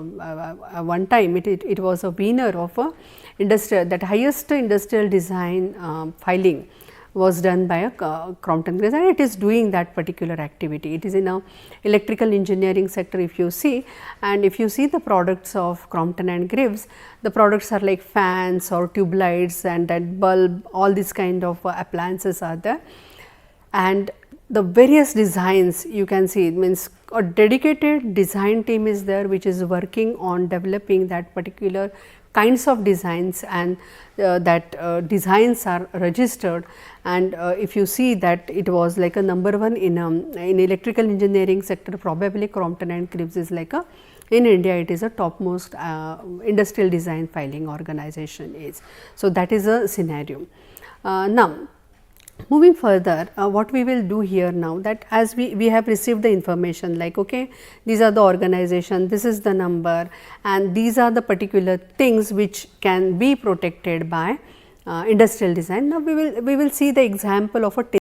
one time it was a winner of a industrial, that highest industrial design filing was done by a Crompton Greaves, and it is doing that particular activity. It is in a electrical engineering sector if you see, and if you see the products of Crompton and Greaves, the products are like fans or tube lights and that bulb, all these kind of appliances are there. And the various designs you can see, it means a dedicated design team is there which is working on developing that particular kinds of designs, and that designs are registered. And if you see that it was like a number one in electrical engineering sector, probably Crompton and Greaves is like a, in India it is a topmost industrial design filing organization is. So, that is a scenario. Now, moving further, what we will do here now, that as we have received the information like okay, these are the organization, this is the number, and these are the particular things which can be protected by industrial design. Now, we will see the example of a